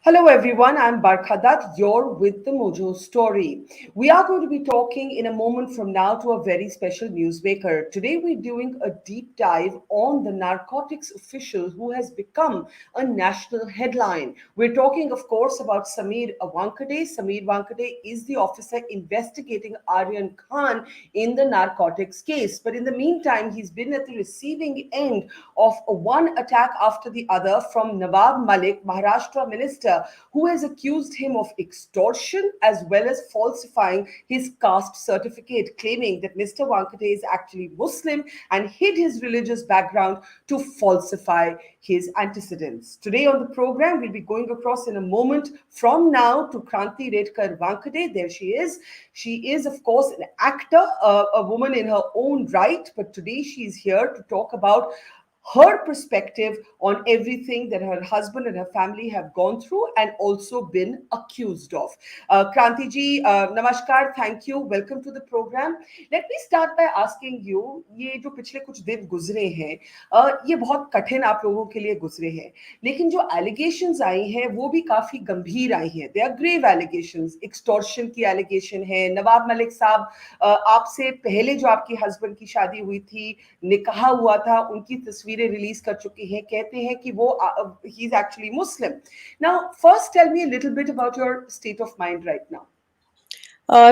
Hello everyone, I'm Barkha Dutt. You're with the Mojo Story. We are going to be talking in a moment from now to a very special newsmaker. Today we're doing a deep dive on the narcotics official who has become a national headline. We're talking, of course, about Samir Wankhede. Samir Wankhede is the officer investigating Aryan Khan in the narcotics case. But in the meantime, he's been at the receiving end of one attack after the other from Nawab Malik, Maharashtra Minister, who has accused him of extortion as well as falsifying his caste certificate, claiming that Mr. Wankhede is actually Muslim and hid his religious background to falsify his antecedents. Today on the program, we'll be going across in a moment from now to Kranti Redkar Wankhede. There she is. She is, of course, an actor, a woman in her own right, but today she's here to talk about her perspective on everything that her husband and her family have gone through and also been accused of. Kranti ji, namaskar, thank you, welcome to the program. Let me start by asking you, ये जो पिछले कुछ दिन गुजरे हैं, ये बहुत कठिन आप लोगों के लिए गुजरे हैं, लेकिन जो एलिगेशंस आई हैं वो भी काफी गंभीर आई हैं. They are grave allegations. Extortion की एलिगेशन है. नवाब मलिक साहब, आपसे पहले जो आपकी हस्बैंड की शादी हुई थी, निकाह हुआ था, उनकी तस्वीरें रिलीज कर चुके हैं, कहते हैं कि वो he is actually Muslim. Now first tell me a little bit about your state of mind right now.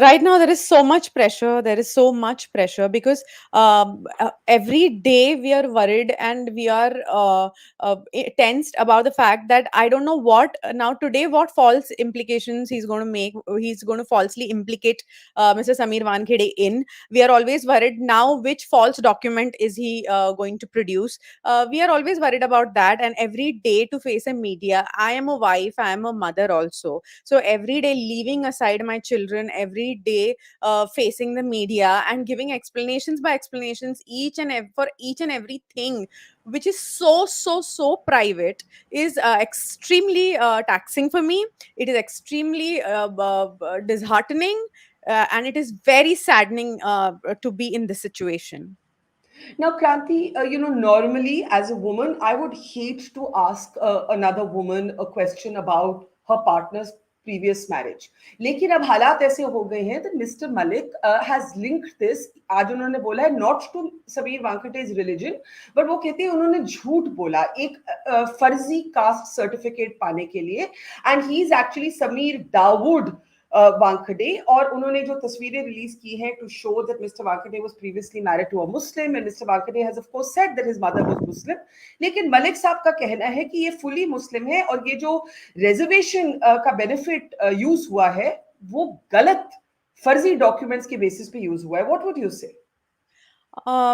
Right now, there is so much pressure. There is so much pressure because every day we are worried and we are tensed about the fact that I don't know what now today, what false implications he's going to make. He's going to falsely implicate Mr. Samir Wankhede in. We are always worried now which false document is he going to produce. We are always worried about that. And every day to face a media, I am a wife, I am a mother also. So every day, leaving aside my children, every day facing the media and giving explanations by explanations for each and everything which is so private is extremely taxing for me. It is extremely disheartening, and it is very saddening to be in this situation. Now, Kranti, normally as a woman, I would hate to ask another woman a question about her partner's previous marriage. लेकिन अब हालात ऐसे हो गए हैं that Mr. Malik has linked this. आज उन्होंने बोला है not to Sameer Wankade's religion, but वो कहते हैं उन्होंने झूठ बोला एक फर्जी कास्ट सर्टिफिकेट पाने के लिए, and he is actually Sameer Dawood Wankhede, और उन्होंने जो तस्वीरें रिलीज की हैं to show that Mr. Wankhede was previously married to a Muslim and Mr. Wankhede has of course said that his mother was Muslim. लेकिन मलिक साहब का कहना है कि ये fully Muslim है और ये जो reservation का benefit यूज हुआ है वो गलत फर्जी डॉक्यूमेंट्स के बेसिस पे यूज हुआ है. What would you say?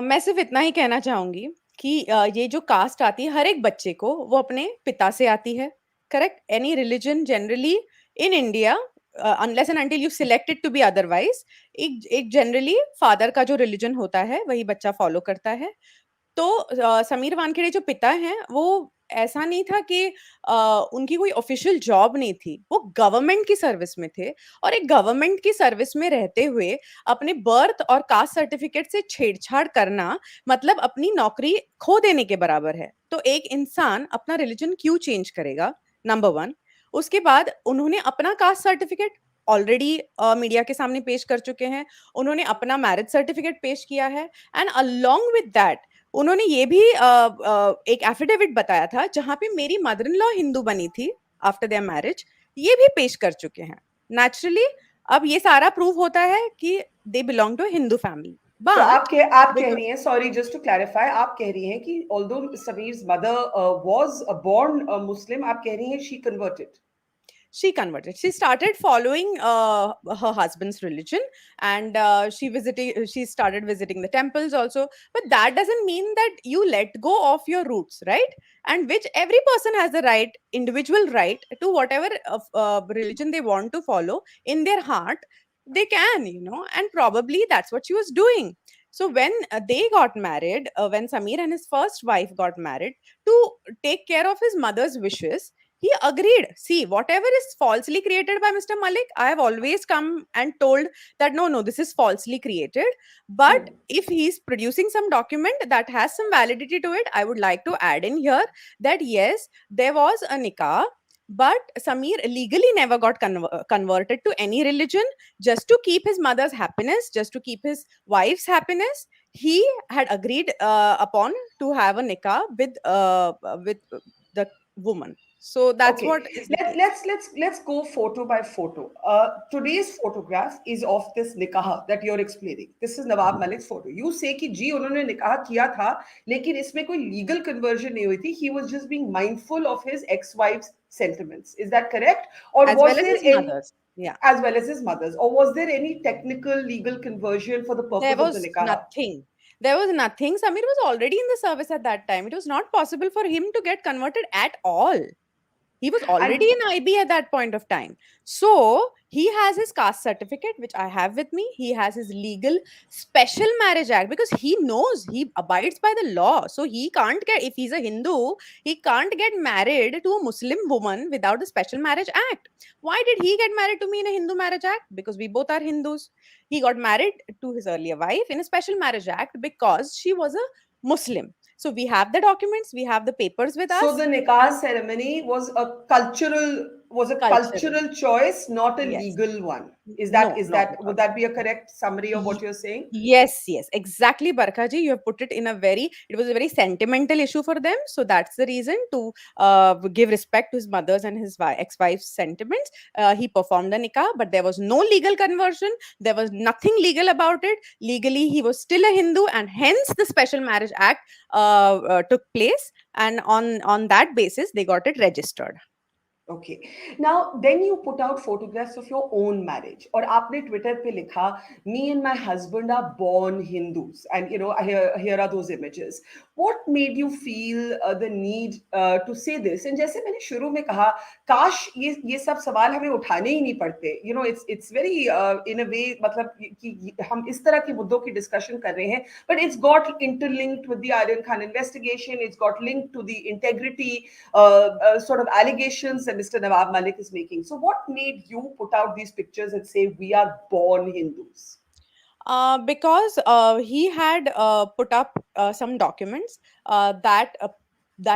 मैं सिर्फ इतना ही कहना चाहूंगी कि ये जो कास्ट आती है हर एक बच्चे को वो अपने पिता से आती है. Correct. Any religion generally in India, unless and until you selected to be otherwise, एक जनरली फादर का जो रिलीजन होता है वही बच्चा फॉलो करता है. तो समीर वानखेड़े जो पिता हैं वो ऐसा नहीं था कि उनकी कोई ऑफिशियल जॉब नहीं थी. वो गवर्नमेंट की सर्विस में थे और एक गवर्नमेंट की सर्विस में रहते हुए अपने बर्थ और कास्ट सर्टिफिकेट से छेड़छाड़ करना मतलब अपनी नौकरी खो देने के बराबर है. तो एक इंसान अपना रिलीजन क्यों चेंज करेगा, नंबर वन. उसके बाद उन्होंने अपना कास्ट सर्टिफिकेट ऑलरेडी मीडिया के सामने पेश कर चुके हैं. उन्होंने अपना मैरिज सर्टिफिकेट पेश किया है एंड अलोंग विद दैट उन्होंने ये भी एक एफिडेविट बताया था जहां पे मेरी मदर इन लॉ हिंदू बनी थी आफ्टर देयर मैरिज. ये भी पेश कर चुके हैं. नेचुरली अब ये सारा प्रूव होता है कि they belong to Hindu family. तो बट आप कह रही हैं, सॉरी जस्ट टू क्लैरिफाई, आप कह रही हैं कि although Sameers mother was born मुस्लिम, आप कह रही हैं she converted. she converted. She started following her husband's religion, and she started visiting the temples also. But that doesn't mean that you let go of your roots, right? And which every person has the right, individual right, to whatever religion they want to follow in their heart. They can, and probably that's what she was doing. So when they got married, when Samir and his first wife got married, to take care of his mother's wishes, he agreed. See, whatever is falsely created by Mr. Malik, I have always come and told that no, this is falsely created. But if he's producing some document that has some validity to it, I would like to add in here that yes, there was a nikah. But Samir legally never got converted to any religion, just to keep his mother's happiness, just to keep his wife's happiness. He had agreed upon to have a nikah with the woman. So that's Okay, what is the case. let's go photo by photo. Today's photograph is of this nikah that you're explaining. This is Nawab Malik's photo. You say कि जी उन्होंने निकाह किया था, लेकिन इसमें कोई legal conversion नहीं हुई थी. He was just being mindful of his ex-wife's sentiments. Is that correct? Or As well was as there his any, mother's. Yeah. as well as his mother's, or was there any technical legal conversion for the There purpose of the was nikah? nothing. There was nothing. Samir was already in the service at that time. It was not possible for him to get converted at all. He was already And in IB at that point of time. So he has his caste certificate, which I have with me. He has his legal special marriage act because he knows he abides by the law. So he can't get, if he's a Hindu, he can't get married to a Muslim woman without the special marriage act. Why did he get married to me in a Hindu marriage act? Because we both are Hindus. He got married to his earlier wife in a special marriage act because she was a Muslim. So we have the documents, we have the papers with so us. the nikah ceremony was a Cultural. cultural choice, not a Yes. legal one. No, Is not that at all. would that be a correct summary of what Ye- you're saying? Yes, yes, exactly, Barkha ji. You have put it in a very, it was a very sentimental issue for them. So that's the reason to give respect to his mother's and his ex-wife's sentiments. He performed the nikah, but there was no legal conversion. There was nothing legal about it. Legally, he was still a Hindu, and hence the Special Marriage Act took place. And on that basis, they got it registered. Okay. Now, then you put out photographs of your own marriage. और आपने Twitter पे लिखा, me and my husband are born Hindus. And, you know, here are those images. What made you feel the need to say this? And जैसे मैंने शुरू में कहा, काश ये सब सवाल हमें उठाने ही नहीं पड़ते. You know, it's very, in a way, मतलब कि हम इस तरह के मुद्दों की discussion कर रहे हैं. But it's got interlinked with the Aryan Khan investigation. It's got linked to the integrity sort of allegations that Mr. Nawab Malik is making. So, what made you put out these pictures and say we are born Hindus? Because he had put up some documents that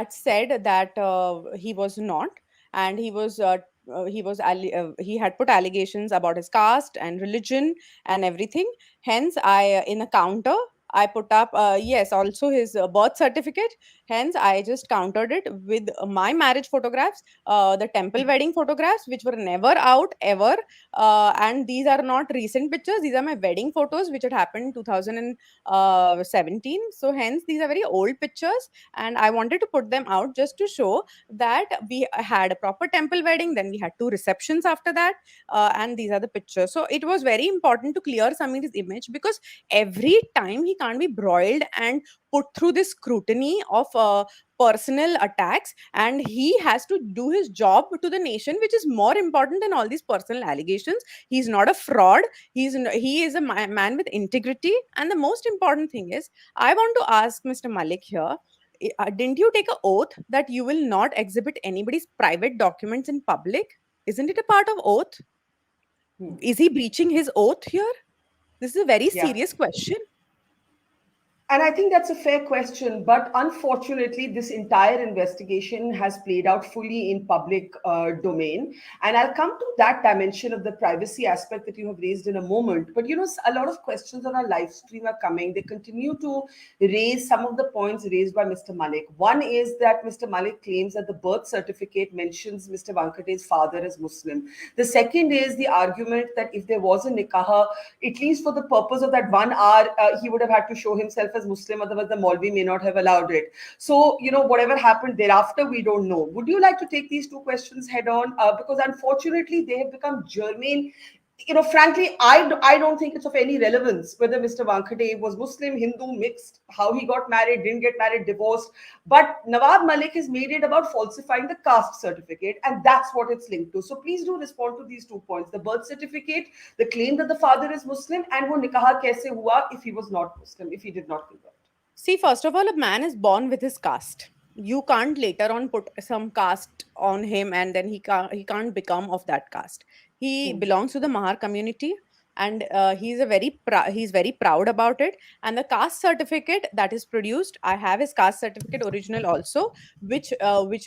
said that he was not, and he had put allegations about his caste and religion and everything. Hence, I in a counter. I put up, yes, also his birth certificate. Hence, I just countered it with my marriage photographs, the temple wedding photographs, which were never out ever, and these are not recent pictures. These are my wedding photos which had happened in 2017. So hence these are very old pictures, and I wanted to put them out just to show that we had a proper temple wedding, then we had two receptions after that, and these are the pictures. So it was very important to clear Samir's image, because every time he can't be broiled and put through this scrutiny of personal attacks, and he has to do his job to the nation, which is more important than all these personal allegations. He's not a fraud. He is a man with integrity. And the most important thing is, I want to ask Mr. Malik here, didn't you take an oath that you will not exhibit anybody's private documents in public? Isn't it a part of oath? Hmm. Is he breaching his oath here? This is a very Yeah. serious question. And I think that's a fair question, but unfortunately, this entire investigation has played out fully in public domain. And I'll come to that dimension of the privacy aspect that you have raised in a moment. But you know, a lot of questions on our live stream are coming. They continue to raise some of the points raised by Mr. Malik. One is that Mr. Malik claims that the birth certificate mentions Mr. Wankhade's father as Muslim. The second is the argument that if there was a nikah, at least for the purpose of that 1 hour, he would have had to show himself as Muslim, otherwise the Maulvi may not have allowed it. So, you know, whatever happened thereafter, we don't know. Would you like to take these two questions head on? Because unfortunately, they have become germane. You know, frankly, I don't think it's of any relevance whether Mr. Wankhede was Muslim, Hindu, mixed, how he got married, didn't get married, divorced. But Nawab Malik has made it about falsifying the caste certificate, and that's what it's linked to. So please do respond to these 2 points: the birth certificate, the claim that the father is Muslim, and wo nikah kaise hua if he was not Muslim, if he did not convert. See, first of all, a man is born with his caste. You can't later on put some caste on him, and then he can't become of that caste. He Hmm. belongs to the Mahar community. and he's very proud about it. And the caste certificate that is produced, I have his caste certificate original also, which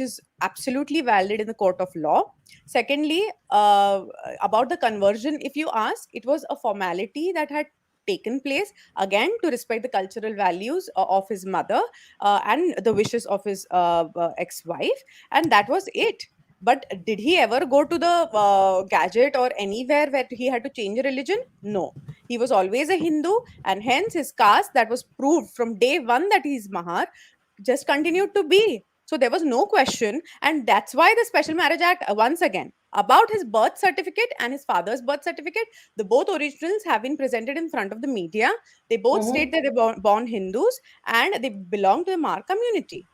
is absolutely valid in the court of law. Secondly, about the conversion, if you ask, it was a formality that had taken place, again to respect the cultural values of his mother, and the wishes of his ex-wife, and that was it. But did he ever go to the gadget or anywhere where he had to change religion? No. He was always a Hindu, and hence his caste, that was proved from day one that he's Mahar, just continued to be. So there was no question. And that's why the Special Marriage Act, once again, about his birth certificate and his father's birth certificate, the both originals have been presented in front of the media. They both state that they're born Hindus and they belong to the Mar community.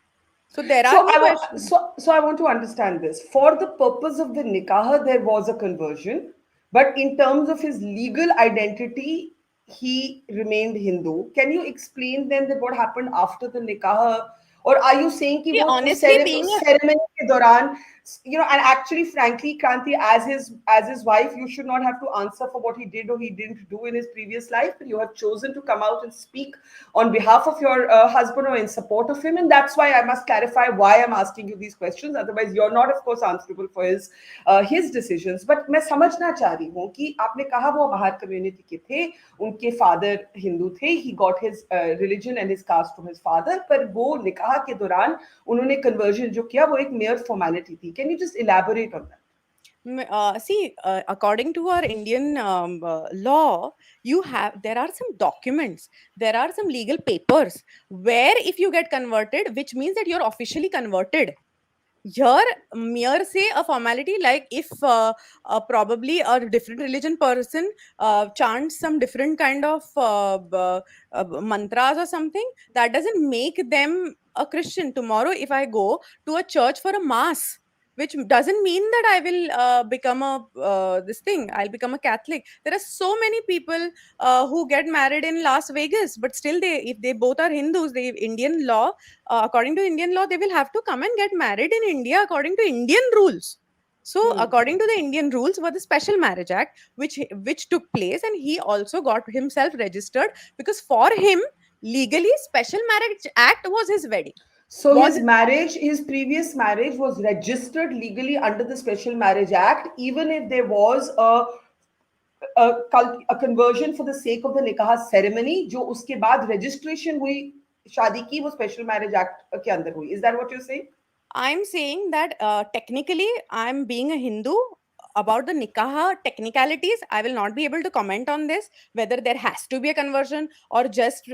So there are So no I want questions. so I want to understand this. For the purpose of the nikah, there was a conversion, but in terms of his legal identity, he remained Hindu. Can you explain then that what happened after the nikah, or are you saying कि See, वो उस honestly, being a ceremony के दौरान, and actually, frankly, Kranti, as his wife, you should not have to answer for what he did or he didn't do in his previous life, but you have chosen to come out and speak on behalf of your husband or in support of him, and that's why I must clarify why I'm asking you these questions. Otherwise, you're not, of course, answerable for his decisions. But मैं समझना चाह रही हूँ कि आपने कहा वो Mahar community के थे, उनके फादर हिंदू थे, he got his religion and his caste from his father, पर वो निकाह के दौरान उन्होंने कन्वर्जन जो किया वो एक मेयर फॉर्मेलिटी थी. Can you just elaborate on that? See, according to our Indian law, there are some documents, there are some legal papers where if you get converted, which means that you're officially converted. Here, mere say a formality, like if probably a different religion person chants some different kind of mantras or something, that doesn't make them a Christian. Tomorrow, if I go to a church for a mass, which doesn't mean that I will become a this thing. I'll become a Catholic. There are so many people who get married in Las Vegas, but still, if they both are Hindus, they Indian law, according to Indian law, they will have to come and get married in India according to Indian rules. So, according to the Indian rules, was the Special Marriage Act, which took place, and he also got himself registered, because for him, legally, Special Marriage Act was his wedding. So Was his previous marriage was registered legally under the Special Marriage Act, even if there was a conversion for the sake of the nikah ceremony, जो उसके बाद registration हुई शादी की वो Special Marriage Act के अंदर हुई. Is that what you're saying? I'm saying that technically, I'm being a Hindu. About the nikah technicalities, I will not be able to comment on this. Whether there has to be a conversion, or just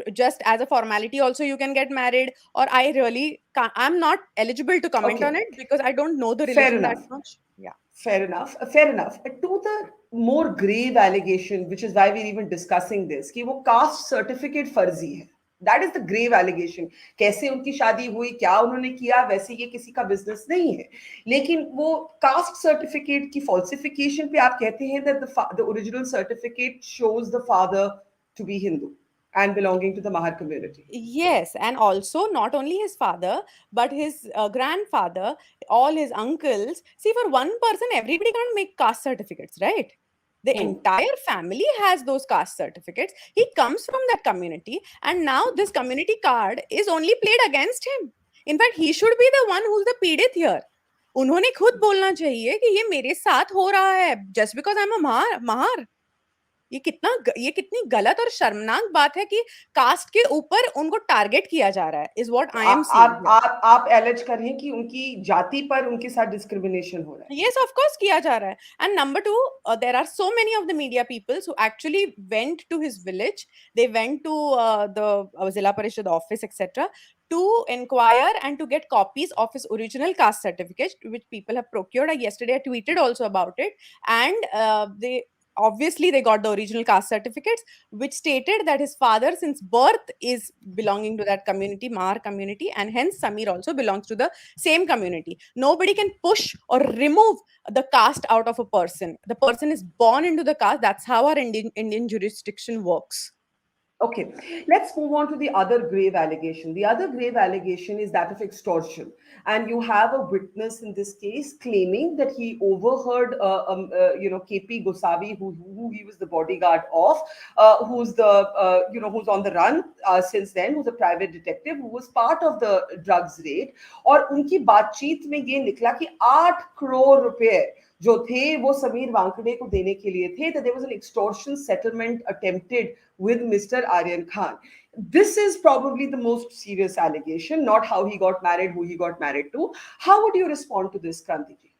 as a formality, also you can get married. Or I really can't, I'm not eligible to comment on Okay, it because I don't know the fair religion that enough. much. Yeah. Fair enough. Fair enough. To the more grave allegation, which is why we're even discussing this, कि वो caste certificate फर्जी है. That is the grave allegation. कैसे उनकी शादी हुई, क्या उन्होंने किया, वैसे ये किसी का बिजनेस नहीं है. लेकिन वो caste certificate की falsification पे आप कहते हैं that the original certificate shows the father to be Hindu and belonging to the Mahar community. Yes, and also not only his father, but his grandfather, all his uncles. See, for one person, everybody can't make caste certificates, right? The Hmm. entire family has those caste certificates. He comes from that community, and now this community card is only played against him. In fact, he should be the one who's the पीड़ित here. उन्होंने खुद बोलना चाहिए कि ये मेरे साथ हो रहा है, just because I'm a Mahar. ये कितनी गलत और शर्मनाक बात है कि कास्ट के ऊपर उनको टारगेट किया जा रहा है, इज व्हाट आई एम आप सीइंग. आप आप एलिज करें कि उनकी जाति पर उनके साथ डिस्क्रिमिनेशन हो रहा है. Yes, of course, kiya ja raha hai. And number two, there are so many of the media people who actually went to his village. They went to the Zilla Parishad office, etc., to inquire and to get copies of his original caste certificate, which people have procured. Yesterday, I tweeted also about it, and they obviously they got the original caste certificates, which stated that his father, since birth, is belonging to that community, Mar community, and hence Samir also belongs to the same community. Nobody can push or remove the caste out of a person. The person is born into the caste. That's how our Indian jurisdiction works. Okay, let's move on to the other grave allegation. The other grave allegation is that of extortion. And you have a witness in this case claiming that he overheard, KP Gosavi, who he was the bodyguard of, who's on the run since then, who's a private detective, who was part of the drugs raid. और उनकी बातचीत में ये निकला कि 8 करोड़ रुपए जो थे वो समीर वानखेड़े को देने के लिए थे, that there was an extortion settlement attempted with Mr. Aryan Khan. This is probably the most serious allegation, not how he got married, who he got married to. How would you respond to this, Kranti ji?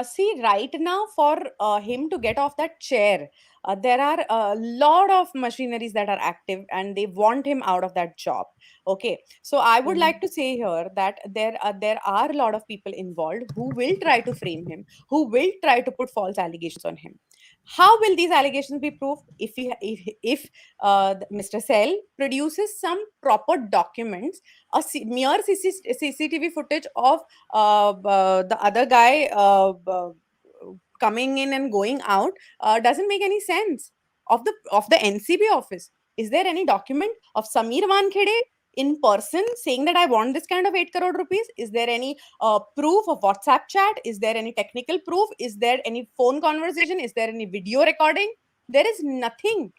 See, right now, for him to get off that chair, there are a lot of machineries that are active and they want him out of that job. Okay, so I would like to say here that there are a lot of people involved who will try to frame him, who will try to put false allegations on him. How will these allegations be proved? If Mr. Sell produces some proper documents, mere CCTV footage of the other guy coming in and going out doesn't make any sense. Of the NCB office, is there any document of Sameer Wankhede in person saying that I want this kind of 8 crore rupees? Is there any proof of WhatsApp chat? Is there any technical proof? Is there any phone conversation? Is there any video recording? There is nothing.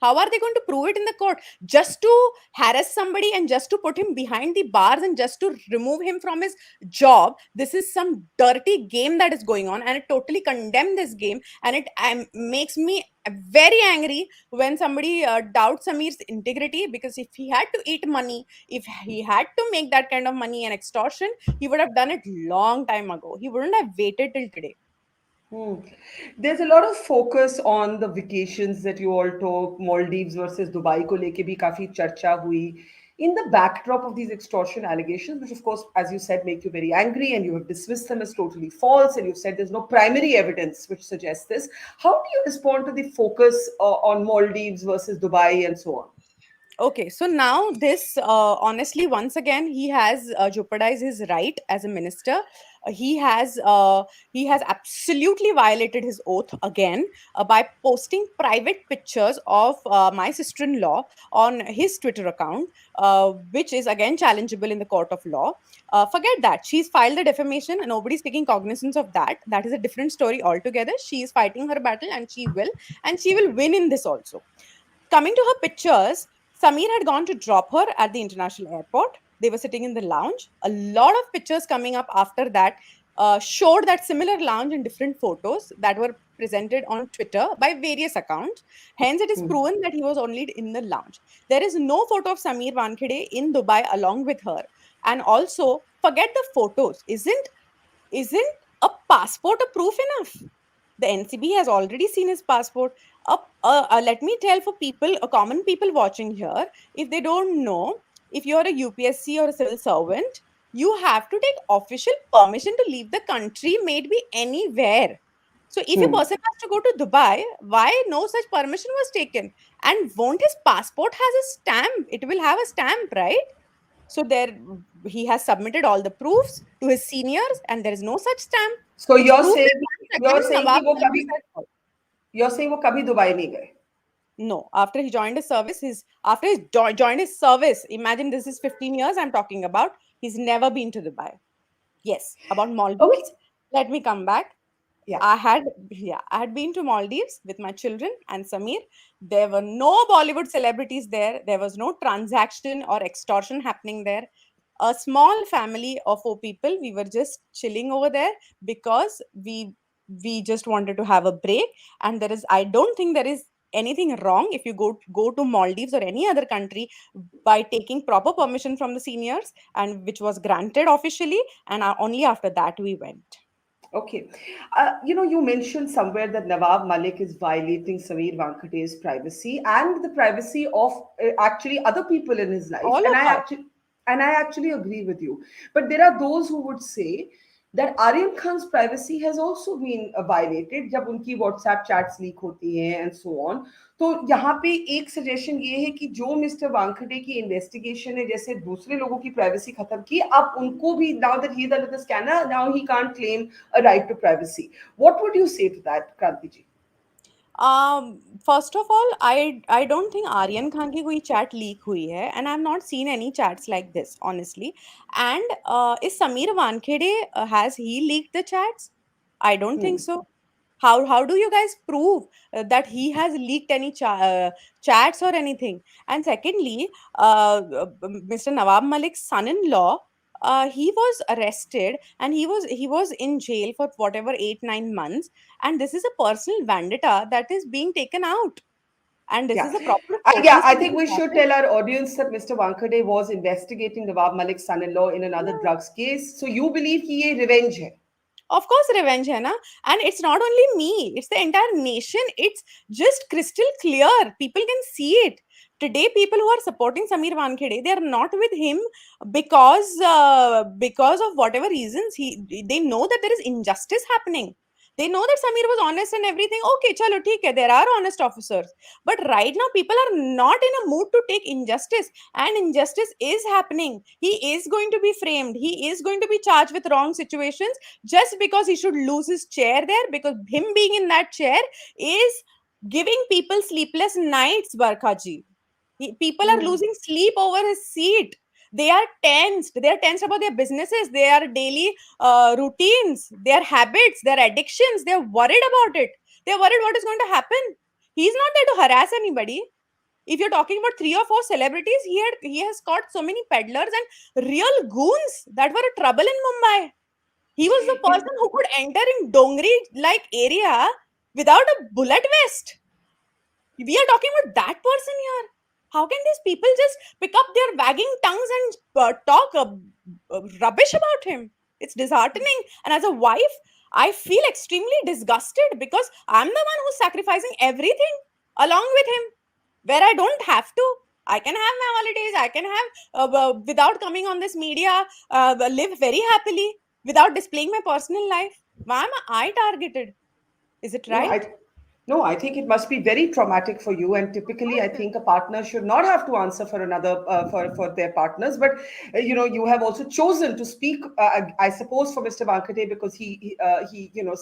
How are they going to prove it in the court? Just to harass somebody and just to put him behind the bars and just to remove him from his job. This is some dirty game that is going on, and I totally condemn this game. And it makes me very angry when somebody doubts Sameer's integrity, because if he had to eat money, if he had to make that kind of money and extortion, he would have done it long time ago. He wouldn't have waited till today. Hmm. There's a lot of focus on the vacations that you all took, Maldives versus Dubai को लेके भी काफी चर्चा हुई. In the backdrop of these extortion allegations, which of course, as you said, make you very angry, and you have dismissed them as totally false, and you've said there's no primary evidence which suggests this. How do you respond to the focus on Maldives versus Dubai and so on? Okay, so now this, honestly, once again, he has jeopardized his right as a minister. He has absolutely violated his oath again by posting private pictures of my sister-in-law on his Twitter account, which is again challengeable in the court of law. Forget that. She's filed a defamation and nobody's taking cognizance of that. That is a different story altogether. She is fighting her battle, and she will win in this also. Coming to her pictures, Sameer had gone to drop her at the international airport. They were sitting in the lounge. A lot of pictures coming up after that showed that similar lounge in different photos that were presented on Twitter by various accounts. Hence, it is Hmm. proven that he was only in the lounge. There is no photo of Sameer Wankhede in Dubai along with her. And also, forget the photos. Isn't a passport a proof enough? The NCB has already seen his passport. Let me tell for people, common people watching here, if they don't know, if you're a UPSC or a civil servant, you have to take official permission to leave the country, may it be anywhere. So if a Hmm. person has to go to Dubai, why no such permission was taken? And won't his passport has a stamp? It will have a stamp, right? So there, he has submitted all the proofs to his seniors, and there is no such stamp, So which you're proves saying his you're again saying कि Nawab वो Malik कभी said so. you're saying वो कभी Dubai नहीं गए. No, after he joined his service, joined his service. Imagine, this is 15 years I'm talking about. He's never been to Dubai. Yes, about Okay. Maldives. Let me come back. Yeah. I had been to Maldives with my children and Sameer. There were no Bollywood celebrities there. There was no transaction or extortion happening there. A small family of 4 people. We were just chilling over there because we just wanted to have a break. And I don't think there is anything wrong if you go to Maldives or any other country by taking proper permission from the seniors, and which was granted officially. And only after that we went. Okay. You mentioned somewhere that Nawab Malik is violating Sameer Vankhate's privacy and the privacy of actually other people in his life. All And of I us. actually and I actually agree with you. But there are those who would say that Aryan Khan's privacy has also been violated जब उनकी WhatsApp chats leak होती हैं and so on. तो यहाँ पे एक suggestion ये है कि जो मिस्टर वानखेड़े की इन्वेस्टिगेशन है जैसे दूसरे लोगों की प्राइवेसी खत्म की अब उनको भी now that he is under the scanner now he can't claim a right to privacy. What would you say to that, Kranti ji? First of all, I don't think Aryan Khan की कोई chat leak हुई है, and I've not seen any chats like this, honestly. And is Sameer Wankhede, has he leaked the chats? I don't think Hmm. so. How do you guys prove that he has leaked any chats or anything? And secondly, Mr. Nawab Malik's son-in-law, he was arrested and he was in jail for whatever 8 9 months, and this is a personal vendetta that is being taken out, and this Yeah. is a proper Yeah, focus I that think has we should happened. tell our audience that Mr. Wankhede was investigating Nawab Malik's son-in-law in another Yeah. drugs case. So you believe he a revenge hai? Of course, revenge hai na? And it's not only me, it's the entire nation. It's just crystal clear. People can see it. Today, people who are supporting Sameer Wankhede, they are not with him because of whatever reasons. They know that there is injustice happening. They know that Sameer was honest and everything. Okay, chalo, theek hai. There are honest officers. But right now, people are not in a mood to take injustice, and injustice is happening. He is going to be framed. He is going to be charged with wrong situations just because he should lose his chair there, because him being in that chair is giving people sleepless nights, Barkhaji. People are Hmm. losing sleep over his seat. They are tensed. They are tensed about their businesses, their daily routines, their habits, their addictions. They're worried about it. They're worried what is going to happen. He's not there to harass anybody. If you're talking about 3 or 4 celebrities, he has caught so many peddlers and real goons that were a trouble in Mumbai. He was the You person who could enter in Dongri like area without a bullet vest. We are talking about that person here. How can these people just pick up their wagging tongues and talk rubbish about him? It's disheartening. And as a wife, I feel extremely disgusted because I'm the one who's sacrificing everything along with him, where I don't have to. I can have my holidays. I can have, without coming on this media, live very happily without displaying my personal life. Why am I targeted? Is it know, right? I no, I think it must be very traumatic for you. And Of typically, course I it is. think a partner should not have to answer for another for their partners. But you have also chosen to speak. I suppose for Mr. Vankate because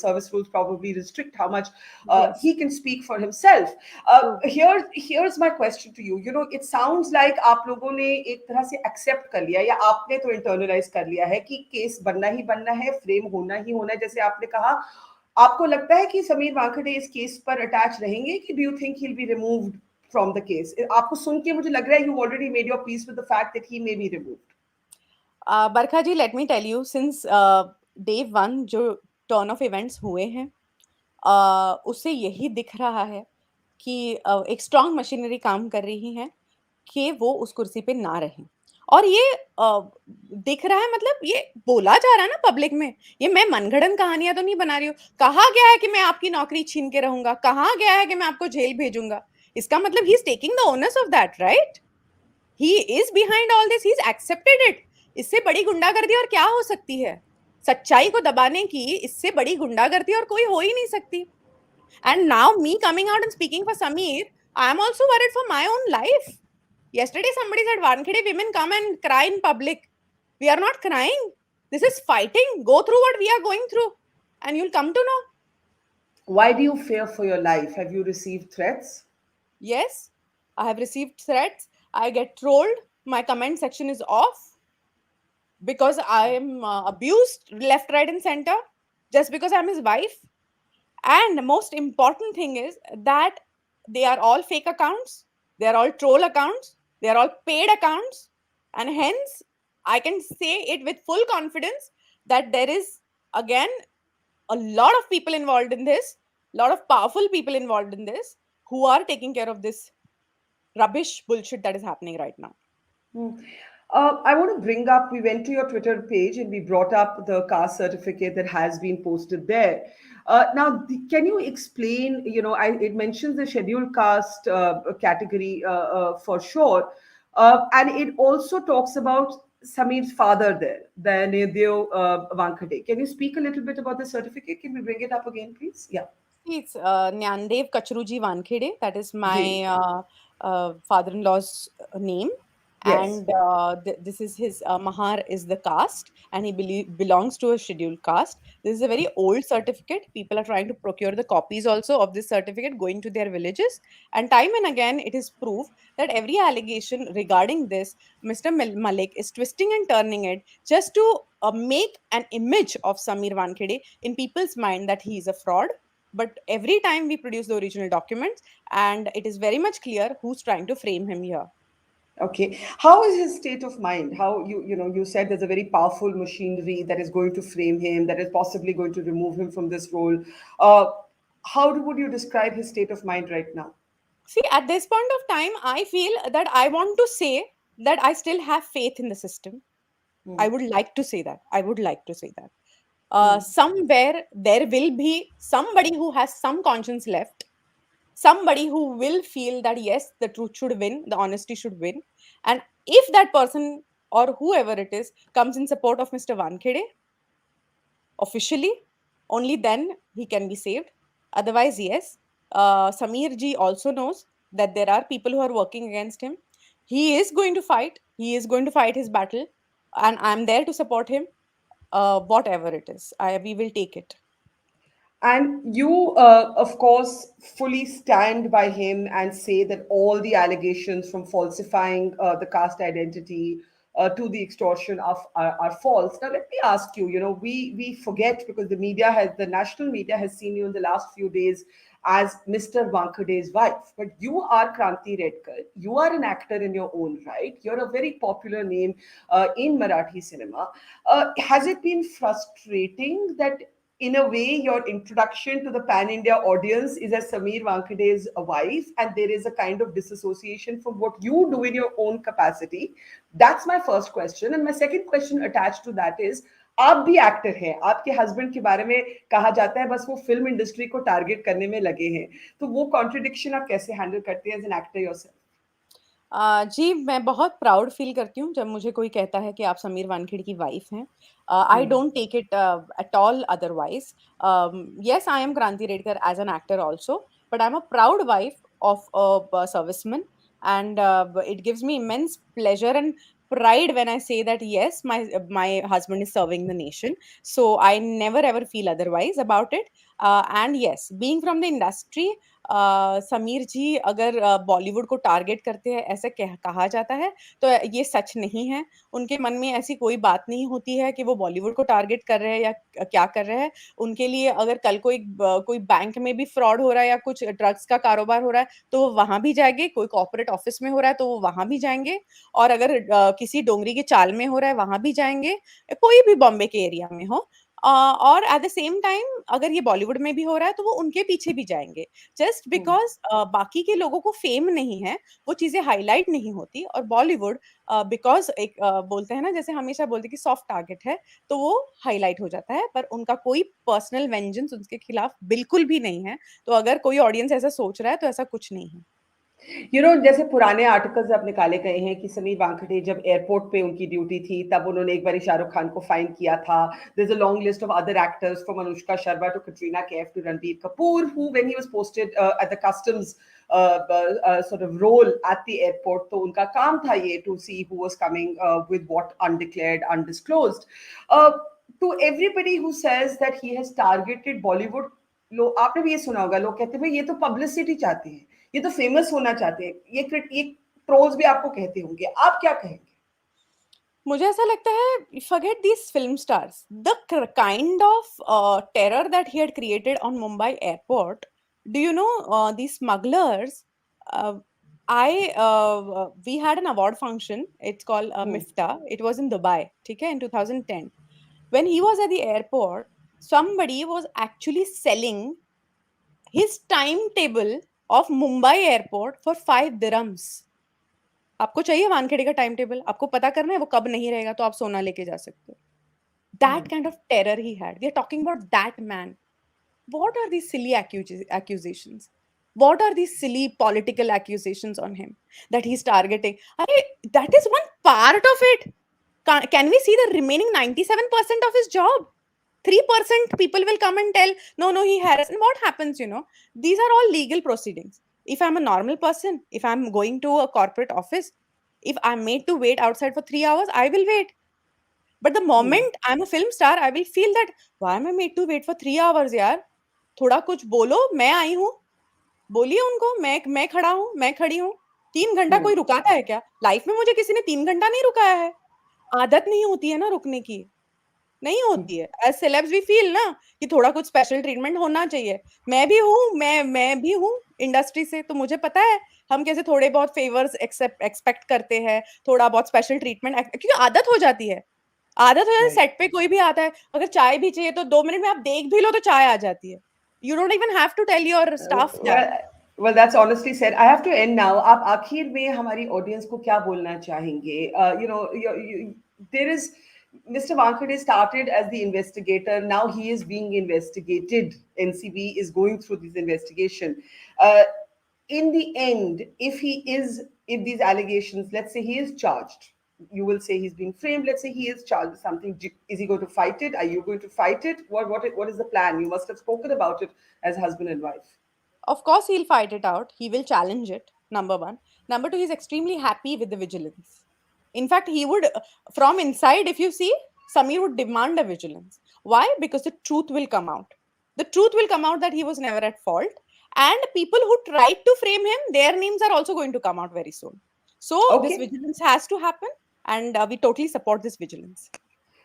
service rules probably restrict how much Yes. he can speak for himself. True. Here's my question to you. It sounds like आप लोगों ने एक तरह से accept कर लिया या आपने तो internalize कर लिया है कि केस बनना ही बनना है, फ्रेम होना ही होना है, जैसे आपने कहा। आपको लगता है कि समीर वाकड़े इस केस पर अटैच रहेंगे कि do you think he will be removed from the case? आपको सुन के मुझे लग रहा है you already made your peace with the fact that he may be removed. Barkha ji, let me tell you, since day one जो टर्न ऑफ इवेंट्स हुए हैं, उससे यही दिख रहा है कि एक स्ट्रांग मशीनरी काम कर रही है कि वो उस कुर्सी पे ना रहें। और ये दिख रहा है, मतलब ये बोला जा रहा है ना पब्लिक में। ये मैं मनगढ़ंत कहानियां तो नहीं बना रही हूँ। कहा गया है कि मैं आपकी नौकरी छीन के रहूंगा, कहा गया है कि मैं आपको जेल भेजूंगा। इसका मतलब he is taking the owners of that, right? He is behind all this, he is accepted it. इससे बड़ी गुंडागर्दी और क्या हो सकती है? सच्चाई को दबाने की इससे बड़ी गुंडागर्दी और कोई हो ही नहीं सकती। And now me coming out and speaking for Sameer, I am also worried for my own life. Yesterday somebody said Wankhede women come and cry in public. We are not crying. This is fighting. Go through what we are going through and you'll come to know. Why do you fear for your life? Have you received threats? Yes, I have received threats. I get trolled. My comment section is off because I am abused left, right, and center just because I'm his wife. And the most important thing is that they are all fake accounts, they are all troll accounts, they are all paid accounts. And hence, I can say it with full confidence that there is, again, a lot of people involved in this, a lot of powerful people involved in this who are taking care of this rubbish bullshit that is happening right now. Hmm. I want to bring up, we went to your Twitter page and we brought up the caste certificate that has been posted there. Can you explain, it mentions the scheduled caste category for sure. And it also talks about Sameer's father there, the Nedeo Wankhede. Can you speak a little bit about the certificate? Can we bring it up again, please? Yeah. It's Nyandev Kachruji Wankhede. That is Ji. my father-in-law's name. Yes. and this is his mahar is the caste, and he belongs to a scheduled caste. This is a very old certificate. People are trying to procure the copies also of this certificate, going to their villages, and time and again it is proved that every allegation regarding this, Mr. Malik is twisting and turning it just to make an image of Samir Wankhede in people's mind that he is a fraud. But every time we produce the original documents, and it is very much clear who's trying to frame him here. Okay. How is his state of mind? How you said there's a very powerful machinery that is going to frame him, that is possibly going to remove him from this role. Uh, would you describe his state of mind right now? See, at this point of time, I feel that I want to say that I still have faith in the system. I Hmm. would like to say that. I would like to say that. Hmm. Somewhere there will be somebody who has some conscience left, somebody who will feel that yes, the truth should win, the honesty should win. And if that person or whoever it is comes in support of Mr. Wankhede officially, only then he can be saved. Otherwise, yes, Samir ji also knows that there are people who are working against him. He is going to fight. He is going to fight his battle, and I'm there to support him. Whatever it is, we will take it. And you, of course, fully stand by him and say that all the allegations from falsifying the caste identity to the extortion are false. Now, let me ask you, we forget because the national media has seen you in the last few days as Mr. Wankhade's wife. But you are Kranti Redkar. You are an actor in your own right. You're a very popular name in Marathi cinema. Has it been frustrating that in a way, your introduction to the pan India audience is as Samir Wankhade's wife, and there is a kind of disassociation from what you do in your own capacity? That's my first question. And my second question attached to that is, आप भी actor हैं, आपके husband के बारे में कहा जाता है बस वो फिल्म इंडस्ट्री को टारगेट करने में लगे हैं, तो वो कॉन्ट्रडिक्शन आप कैसे हैंडल करते हैं एज एन एक्टर योरसेल्फ? जी, मैं बहुत प्राउड फ़ील करती हूँ जब मुझे कोई कहता है कि आप समीर वानखेड़े की वाइफ़ हैं। I hmm. Don't take it at all otherwise. Yes, I am Kranti Redkar as an actor also, but I am a proud wife of a serviceman, and it gives me immense pleasure and pride when I say that yes, my husband is serving the nation. So I never ever feel otherwise about it. And yes, being from the industry, Sameer ji अगर Bollywood को target करते हैं ऐसा कहा जाता है, तो ये सच नहीं है। उनके मन में ऐसी कोई बात नहीं होती है कि वो बॉलीवुड को टारगेट कर रहे हैं या क्या कर रहे हैं। उनके लिए अगर कल कोई बैंक में भी फ्रॉड हो रहा है या कुछ ड्रग्स का कारोबार हो रहा है, तो वो वहाँ भी जाएँगे, कोई कॉर्पोरेट ऑफिस में हो रहा है, तो वो वहाँ भी जाएँगे, और अगर किसी डोंगरी की चाल में हो रहा है, वहाँ भी जाएँगे, कोई भी बॉम्बे के एरिया में हो। और एट द सेम टाइम अगर ये बॉलीवुड में भी हो रहा है, तो वो उनके पीछे भी जाएँगे। जस्ट बिकॉज़ बाकी के लोगों को फेम नहीं है, वो चीज़ें हाइलाइट नहीं होती, और बॉलीवुड बिकॉज़ एक बोलते हैं ना, जैसे हमेशा बोलते हैं कि सॉफ्ट टारगेट है, तो वो हाइलाइट हो जाता है, पर उनका कोई पर्सनल वेंजेंस उनके खिलाफ बिल्कुल भी नहीं है। तो अगर कोई ऑडियंस ऐसा सोच रहा है, तो ऐसा कुछ नहीं है। जैसे पुराने आर्टिकल्स अब निकाले गए हैं कि समीर वानखेड़े जब एयरपोर्ट पे उनकी ड्यूटी थी तब उन्होंने एक बार शाहरुख खान को फाइन किया था. There's a long list of other actors from Anushka Sharma to Katrina Kaif to Ranbir Kapoor who when he was posted at the customs sort of role at the airport, तो उनका काम था ये to see who was coming with what undeclared, undisclosed. Uh, to everybody who says that he has targeted Bollywood, आपने भी ये सुना होगा, लोग कहते हैं भाई ये तो पब्लिसिटी चाहते हैं, ये तो फेमस होना चाहते हैं, ये प्रोज भी आपको कहते होंगे, आप क्या कहेंगे? मुझे ऐसा लगता है, forget these film stars, the kind of terror that he had created on Mumbai airport. Do you know these smugglers? uh, we had an award function, it's called Hmm. Mifta. It was in Dubai, okay, in 2010. When he was at the airport, somebody was actually selling his timetable of Mumbai airport for 5 dirhams. आपको चाहिए वानखेड़े का time table, आपको पता करना है वो कब नहीं रहेगा, तो आप सोना लेके जा सकते हो। Hmm. That kind of terror he had. We are talking about that man. What are these silly accusations? What are these silly political accusations on him that he's targeting? That is one part of it. Can we see the remaining 97% of his job? 3% people will come and tell, no, no, he harassed. And what happens, these are all legal proceedings. If I'm a normal person, if I'm going to a corporate office, If I'm made to wait outside for 3 hours, I will wait. But the moment I'm a film star, I will feel that why am I made to wait for 3 hours यार? थोड़ा कुछ बोलो, मैं आई हूँ. बोलिए उनको, मैं खड़ा हूँ, मैं खड़ी हूँ. 3 घंटा कोई रुकाता है क्या? लाइफ में मुझे किसी ने 3 घंटा नहीं रुकाया है. आदत नहीं होती है ना रुकने की. नहीं होती है. एज सेलेब्स वी फील ना कि थोड़ा कुछ स्पेशल ट्रीटमेंट होना चाहिए. मैं भी हूँ, मैं भी हूँ इंडस्ट्री से, तो मुझे पता है हम कैसे थोड़े बहुत फेवर्स एक्सपेक्ट करते हैं, थोड़ा बहुत स्पेशल ट्रीटमेंट, क्योंकि आदत हो जाती है. आदत हो जाती है. सेट पे कोई भी आता है, अगर चाय भी चाहिए तो 2 मिनट में आप देख भी लो तो चाय आ जाती है. You don't even have to tell your staff that. Well, that's honestly said. I have to end now. आप आखिर में हमारी ऑडियंस को क्या बोलना चाहेंगे? There is Mr. Wankhede started as the investigator. Now he is being investigated. NCB is going through this investigation. In the end, if these allegations, let's say he is charged, you will say he's been framed. Let's say he is charged with something. Is he going to fight it? Are you going to fight it? What is the plan? You must have spoken about it as husband and wife. Of course, he'll fight it out. He will challenge it. Number one. Number two, he's extremely happy with the vigilance. In fact, he would, from inside, if you see, Sameer would demand a vigilance. Why? Because the truth will come out. The truth will come out that he was never at fault. And people who tried to frame him, their names are also going to come out very soon. So this vigilance has to happen, and we totally support this vigilance.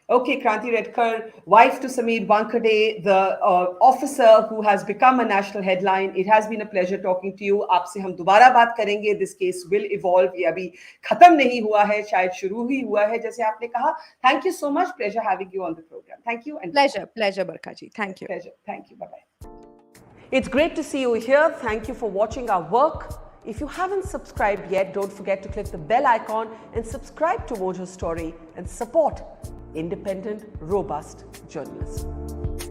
Okay, Kranti Redkar, wife to Sameer Wankhede, the officer who has become a national headline. It has been a pleasure talking to you. आपसे हम दोबारा बात करेंगे. This case will evolve. ये अभी खत्म नहीं हुआ है, शायद शुरू ही हुआ है, जैसे आपने कहा. Thank you so much. Pleasure having you on the program. Thank you. And pleasure, Barkha ji. Thank you. Pleasure. Thank you. Bye-bye. It's great to see you here. Thank you for watching our work. If you haven't subscribed yet, don't forget to click the bell icon and subscribe to Mojo Story and support independent, robust journalism.